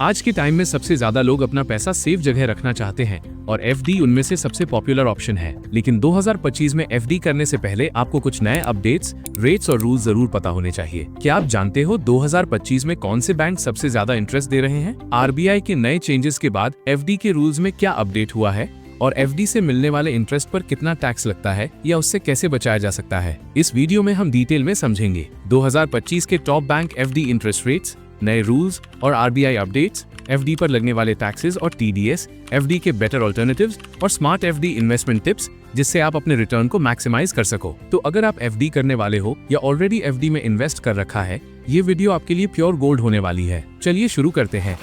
आज के टाइम में सबसे ज्यादा लोग अपना पैसा सेफ जगह रखना चाहते हैं और एफडी उनमें से सबसे पॉपुलर ऑप्शन है। लेकिन 2025 में एफडी करने से पहले आपको कुछ नए अपडेट्स, रेट्स और रूल्स जरूर पता होने चाहिए। क्या आप जानते हो 2025 में कौन से बैंक सबसे ज्यादा इंटरेस्ट दे रहे हैं? आरबीआई के नए चेंजेस के बाद एफडी के रूल्स में क्या अपडेट हुआ है और एफडी से मिलने वाले इंटरेस्ट पर कितना टैक्स लगता है या उससे कैसे बचाया जा सकता है, इस वीडियो में हम डिटेल में समझेंगे। 2025 के top bank FD interest rates, नए रूल्स और आरबीआई अपडेट्स, एफडी पर लगने वाले टैक्सेस और टीडीएस, एफडी के बेटर ऑल्टरनेटिव्स और स्मार्ट एफडी इन्वेस्टमेंट टिप्स जिससे आप अपने रिटर्न को मैक्सिमाइज कर सको। तो अगर आप एफडी करने वाले हो या ऑलरेडी एफडी में इन्वेस्ट कर रखा है, ये वीडियो आपके लिए प्योर गोल्ड होने वाली है। चलिए शुरू करते हैं।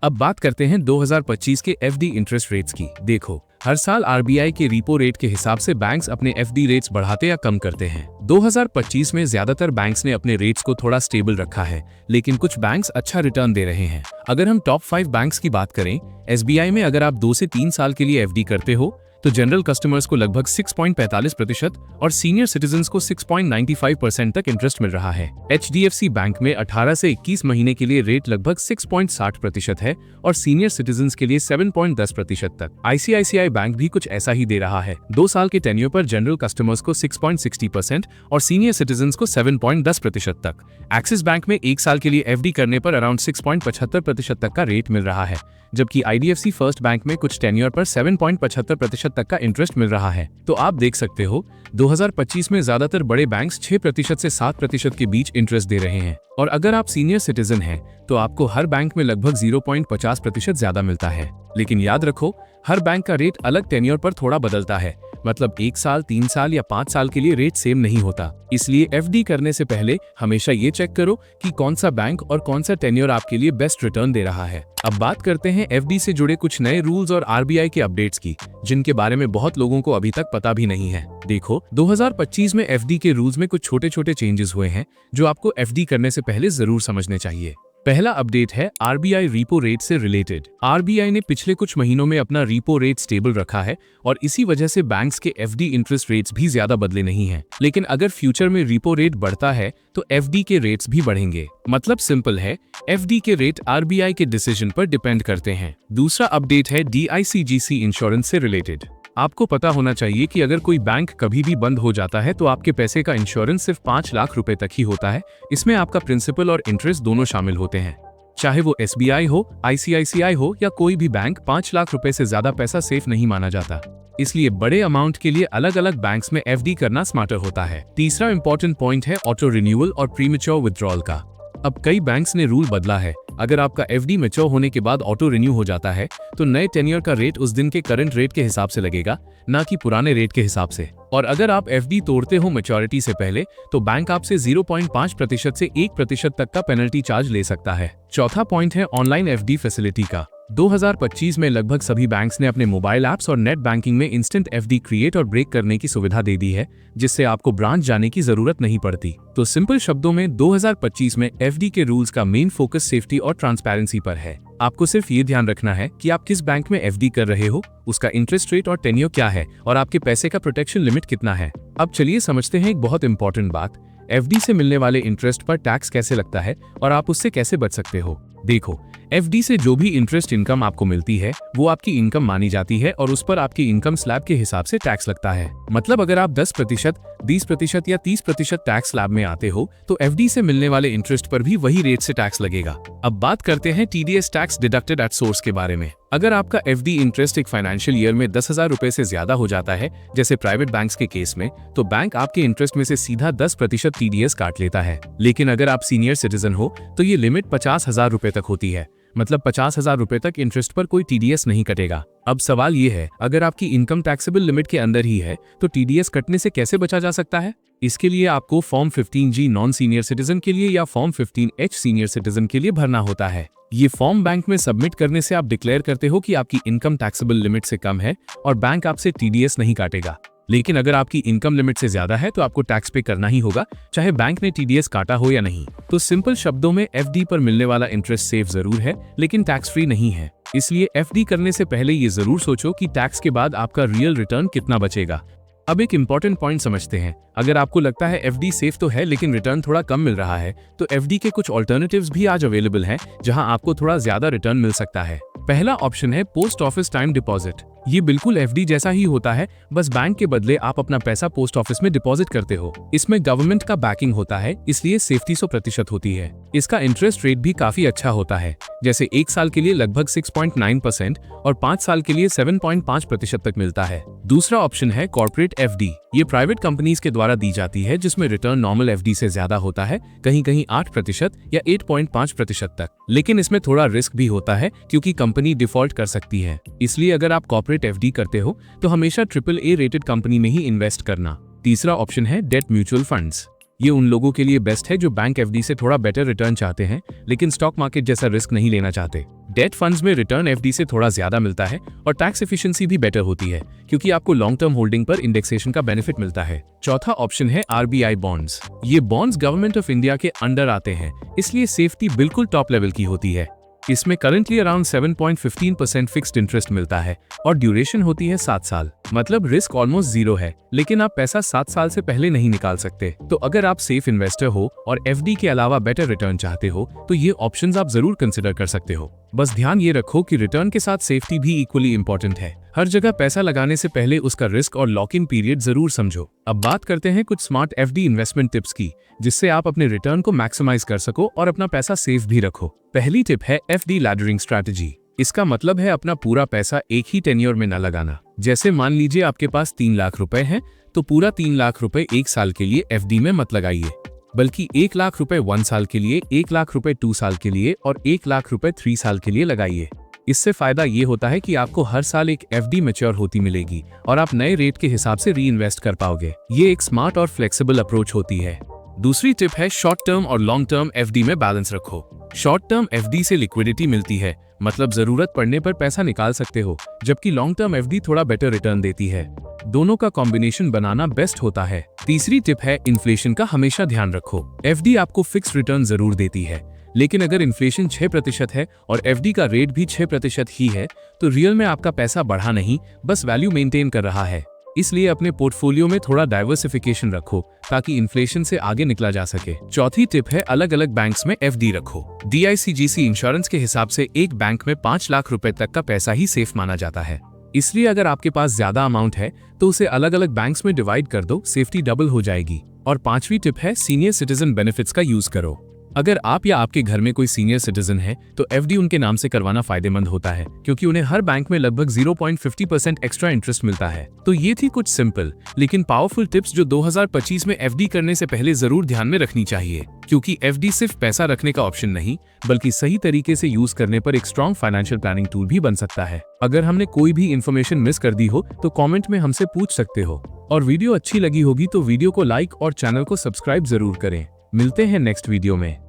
अब बात करते हैं 2025 के एफडी इंटरेस्ट रेट्स की। देखो, हर साल आरबीआई के रेपो रेट के हिसाब से बैंक्स अपने एफडी रेट्स बढ़ाते या कम करते हैं। 2025 में ज्यादातर बैंक्स ने अपने रेट्स को थोड़ा स्टेबल रखा है, लेकिन कुछ बैंक्स अच्छा रिटर्न दे रहे हैं। अगर हम टॉप 5 बैंक्स की बात करें, एसबीआई में अगर आप 2 से 3 साल के लिए एफडी करते हो तो जनरल कस्टमर्स को लगभग 6.45% और सीनियर सिटीजन्स को 6.95% तक इंटरेस्ट मिल रहा है। एचडीएफसी बैंक में 18 से 21 महीने के लिए रेट लगभग 6.60% है और सीनियर सिटीजन्स के लिए 7.10% तक। आईसीआईसीआई बैंक भी कुछ ऐसा ही दे रहा है। 2 साल के टेन्योर पर जनरल कस्टमर्स को 6.60% और सीनियर सिटीजन्स को 7.10% तक। एक्सिस बैंक में 1 साल के लिए एफडी करने पर अराउंड 6.75% तक का रेट मिल रहा है, जबकि आईडीएफसी फर्स्ट बैंक में कुछ टेन्योर पर 7.75% तक का इंटरेस्ट मिल रहा है। तो आप देख सकते हो 2025 में ज्यादातर बड़े बैंक्स 6% से 7% के बीच इंटरेस्ट दे रहे हैं और अगर आप सीनियर सिटीजन हैं तो आपको हर बैंक में लगभग 0.50% ज्यादा मिलता है। लेकिन याद रखो, हर बैंक का रेट अलग टेन्योर पर थोड़ा बदलता है, मतलब 1 साल, 3 साल या 5 साल के लिए रेट सेम नहीं होता। इसलिए एफडी करने से पहले हमेशा ये चेक करो कि कौन सा बैंक और कौन सा टेन्योर आपके लिए बेस्ट रिटर्न दे रहा है। अब बात करते हैं एफडी से जुड़े कुछ नए रूल्स और आरबीआई के अपडेट्स की, जिनके बारे में बहुत लोगों को अभी तक पता भी नहीं है। देखो, 2025 में एफडी के रूल्स में कुछ छोटे छोटे चेंजेस हुए हैं जो आपको एफडी करने से पहले जरूर समझने चाहिए। पहला अपडेट है आरबीआई रेपो रेट से रिलेटेड। आरबीआई ने पिछले कुछ महीनों में अपना रेपो रेट स्टेबल रखा है और इसी वजह से बैंक्स के एफडी इंटरेस्ट रेट्स भी ज्यादा बदले नहीं हैं। लेकिन अगर फ्यूचर में रेपो रेट बढ़ता है तो एफडी के रेट्स भी बढ़ेंगे। मतलब सिंपल है, एफडी के रेट आरबीआई के डिसीजन पर डिपेंड करते हैं। दूसरा अपडेट है डीआईसीजीसी इंश्योरेंस से रिलेटेड। आपको पता होना चाहिए कि अगर कोई बैंक कभी भी बंद हो जाता है तो आपके पैसे का इंश्योरेंस सिर्फ 5 लाख रुपए तक ही होता है। इसमें आपका प्रिंसिपल और इंटरेस्ट दोनों शामिल होते हैं। चाहे वो एसबीआई हो, आईसीआईसीआई हो या कोई भी बैंक, 5 लाख रुपए से ज्यादा पैसा सेफ नहीं माना जाता। इसलिए बड़े अमाउंट के लिए अलग अलग बैंक्स में एफडी करना स्मार्टर होता है। तीसरा इंपॉर्टेंट पॉइंट है ऑटो रिन्यूअल और प्रीमेच्योर विथड्रॉल का। अब कई बैंक्स ने रूल बदला है। अगर आपका एफडी मैच्योर होने के बाद ऑटो रिन्यू हो जाता है तो नए टेन्योर का रेट उस दिन के करंट रेट के हिसाब से लगेगा, ना कि पुराने रेट के हिसाब से। और अगर आप एफडी तोड़ते हो मैच्योरिटी से पहले तो बैंक आपसे 0.5% से 1% तक का पेनल्टी चार्ज ले सकता है। चौथा पॉइंट है ऑनलाइन एफडी फैसिलिटी का। 2025 में लगभग सभी बैंक्स ने अपने मोबाइल ऐप्स और नेट बैंकिंग में इंस्टेंट एफडी क्रिएट और ब्रेक करने की सुविधा दे दी है, जिससे आपको ब्रांच जाने की जरूरत नहीं पड़ती। तो सिंपल शब्दों में 2025 में एफडी के रूल्स का मेन फोकस सेफ्टी और ट्रांसपेरेंसी पर है। आपको सिर्फ ये ध्यान रखना है कि आप किस बैंक में एफडी कर रहे हो, उसका इंटरेस्ट रेट और टेन्योर क्या है और आपके पैसे का प्रोटेक्शन लिमिट कितना है। अब चलिए समझते हैं एक बहुत इंपॉर्टेंट बात, एफडी से मिलने वाले इंटरेस्ट पर टैक्स कैसे लगता है और आप उससे कैसे बच सकते हो। देखो, एफडी से जो भी इंटरेस्ट इनकम आपको मिलती है वो आपकी इनकम मानी जाती है और उस पर आपकी इनकम स्लैब के हिसाब से टैक्स लगता है। मतलब अगर आप 10%, 20% या 30% टैक्स स्लैब में आते हो तो एफडी से मिलने वाले इंटरेस्ट पर भी वही रेट से टैक्स लगेगा। अब बात करते हैं TDS tax deducted at source के बारे में। अगर आपका एफडी इंटरेस्ट एक फाइनेंशियल ईयर में 10,000 रुपए से ज्यादा हो जाता है, जैसे प्राइवेट बैंक्स के केस में, तो बैंक आपके इंटरेस्ट में से सीधा 10% टीडीएस काट लेता है। लेकिन अगर आप सीनियर सिटीजन हो तो ये लिमिट 50,000 रुपए तक होती है। मतलब 50,000 रुपए तक इंटरेस्ट पर कोई टीडीएस नहीं कटेगा। अब सवाल ये है, अगर आपकी इनकम टैक्सेबल लिमिट के अंदर ही है तो टीडीएस कटने से कैसे बचा जा सकता है? इसके लिए आपको form 15G non senior citizen के लिए या फॉर्म 15H सीनियर सिटीजन के लिए भरना होता है। ये फॉर्म बैंक में सबमिट करने से आप डिक्लेयर करते हो कि आपकी इनकम टैक्सेबल लिमिट से कम है और बैंक आपसे टीडीएस नहीं काटेगा। लेकिन अगर आपकी इनकम लिमिट से ज्यादा है तो आपको टैक्स पे करना ही होगा, चाहे बैंक ने टीडीएस काटा हो या नहीं। तो सिंपल शब्दों में एफडी पर मिलने वाला इंटरेस्ट सेफ जरूर है, लेकिन टैक्स फ्री नहीं है। इसलिए एफडी करने से पहले ये जरूर सोचो कि टैक्स के बाद आपका रियल रिटर्न कितना बचेगा। अब एक इम्पॉर्टेंट पॉइंट समझते हैं। अगर आपको लगता है एफडी सेफ तो है लेकिन रिटर्न थोड़ा कम मिल रहा है, तो एफडी के कुछ ऑल्टरनेटिव्स भी आज अवेलेबल हैं जहां आपको थोड़ा ज्यादा रिटर्न मिल सकता है। पहला ऑप्शन है पोस्ट ऑफिस टाइम डिपॉजिट। ये बिल्कुल एफडी जैसा ही होता है, बस बैंक के बदले आप अपना पैसा पोस्ट ऑफिस में डिपॉजिट करते हो। इसमें गवर्नमेंट का बैकिंग होता है, इसलिए सेफ्टी 100% होती है। इसका इंटरेस्ट रेट भी काफी अच्छा होता है, जैसे 1 साल के लिए लगभग 6.9% और 5 साल के लिए 7.5% तक मिलता है। दूसरा ऑप्शन है कॉर्पोरेट एफडी। ये प्राइवेट कंपनीज के द्वारा दी जाती है, जिसमें रिटर्न नॉर्मल एफडी से ज्यादा होता है, कहीं कहीं 8% या 8.5% तक। लेकिन इसमें थोड़ा रिस्क भी होता है क्योंकि कंपनी डिफॉल्ट कर सकती है। इसलिए अगर आप कॉर्पोरेट एफडी करते हो तो हमेशा AAA रेटेड कंपनी में ही इन्वेस्ट करना। तीसरा ऑप्शन है डेट म्यूचुअल फंड्स। ये उन लोगों के लिए बेस्ट है जो बैंक एफडी से थोड़ा बेटर रिटर्न चाहते हैं लेकिन स्टॉक मार्केट जैसा रिस्क नहीं लेना चाहते। डेट फंड्स में रिटर्न एफडी से थोड़ा ज्यादा मिलता है और टैक्स एफिशिएंसी भी बेटर होती है क्योंकि आपको लॉन्ग टर्म होल्डिंग पर इंडेक्सेशन का बेनिफिट मिलता है। चौथा ऑप्शन है आरबीआई बॉन्ड्स। ये बॉन्ड्स गवर्नमेंट ऑफ इंडिया के अंडर आते हैं, इसलिए सेफ्टी बिल्कुल टॉप लेवल की होती है। इसमें करंटली अराउंड 7.15% फिक्स्ड इंटरेस्ट मिलता है और ड्यूरेशन होती है 7 साल। मतलब रिस्क ऑलमोस्ट जीरो है, लेकिन आप पैसा 7 साल से पहले नहीं निकाल सकते। तो अगर आप सेफ इन्वेस्टर हो और एफडी के अलावा बेटर रिटर्न चाहते हो तो ये ऑप्शंस आप जरूर कंसिडर कर सकते हो। बस ध्यान ये रखो कि रिटर्न के साथ सेफ्टी भी इक्वली इंपॉर्टेंट है। हर जगह पैसा लगाने से पहले उसका रिस्क और लॉक इन पीरियड जरूर समझो। अब बात करते हैं कुछ स्मार्ट एफडी इन्वेस्टमेंट टिप्स की, जिससे आप अपने रिटर्न को मैक्सिमाइज कर सको और अपना पैसा सेफ भी रखो। पहली टिप है एफडी लैडरिंग स्ट्रैटेजी। इसका मतलब है अपना पूरा पैसा एक ही टेन्योर में न लगाना। जैसे मान लीजिए आपके पास 3 लाख रुपए हैं, तो पूरा 3 लाख रुपए 1 साल के लिए एफडी में मत लगाइए, बल्कि 1 लाख रुपए 1 साल के लिए, 1 लाख रुपए 2 साल के लिए और 1 लाख रुपए 3 साल के लिए लगाइए। इससे फायदा ये होता है कि आपको हर साल एक एफडी मैच्योर होती मिलेगी और आप नए रेट के हिसाब से री इन्वेस्ट कर पाओगे। ये एक स्मार्ट और फ्लेक्सिबल अप्रोच होती है। दूसरी टिप है शॉर्ट टर्म और लॉन्ग टर्म एफडी में बैलेंस रखो। शॉर्ट टर्म एफडी से लिक्विडिटी मिलती है, मतलब जरूरत पड़ने पर पैसा निकाल सकते हो, जबकि लॉन्ग टर्म एफडी थोड़ा बेटर रिटर्न देती है। दोनों का कॉम्बिनेशन बनाना बेस्ट होता है। तीसरी टिप है इन्फ्लेशन का हमेशा ध्यान रखो। एफडी आपको फिक्स रिटर्न जरूर देती है, लेकिन अगर इन्फ्लेशन 6% है और एफडी का रेट भी 6% ही है, तो रियल में आपका पैसा बढ़ा नहीं, बस वैल्यू मेंटेन कर रहा है। इसलिए अपने पोर्टफोलियो में थोड़ा डाइवर्सिफिकेशन रखो ताकि इन्फ्लेशन से आगे निकला जा सके। चौथी टिप है अलग अलग बैंक्स में एफडी रखो। DICGC इंश्योरेंस के हिसाब से एक बैंक में 5 लाख रुपए तक का पैसा ही सेफ माना जाता है। इसलिए अगर आपके पास ज्यादा अमाउंट है तो उसे अलग अलग बैंक्स में डिवाइड कर दो, सेफ्टी डबल हो जाएगी। और पांचवी टिप है सीनियर सिटीजन बेनिफिट्स का यूज करो। अगर आप या आपके घर में कोई सीनियर सिटीजन है तो एफडी उनके नाम से करवाना फायदेमंद होता है, क्योंकि उन्हें हर बैंक में लगभग 0.50% एक्स्ट्रा इंटरेस्ट मिलता है। तो ये थी कुछ सिंपल लेकिन पावरफुल टिप्स जो 2025 में एफडी करने से पहले जरूर ध्यान में रखनी चाहिए, क्योंकि एफडी सिर्फ पैसा रखने का ऑप्शन नहीं, बल्कि सही तरीके से यूज करने पर एक स्ट्रॉन्ग फाइनेंशियल प्लानिंग टूल भी बन सकता है। अगर हमने कोई भी इन्फॉर्मेशन मिस कर दी हो तो कॉमेंट में हमसे पूछ सकते हो, और वीडियो अच्छी लगी होगी तो वीडियो को लाइक और चैनल को सब्सक्राइब जरूर करें। मिलते हैं नेक्स्ट वीडियो में।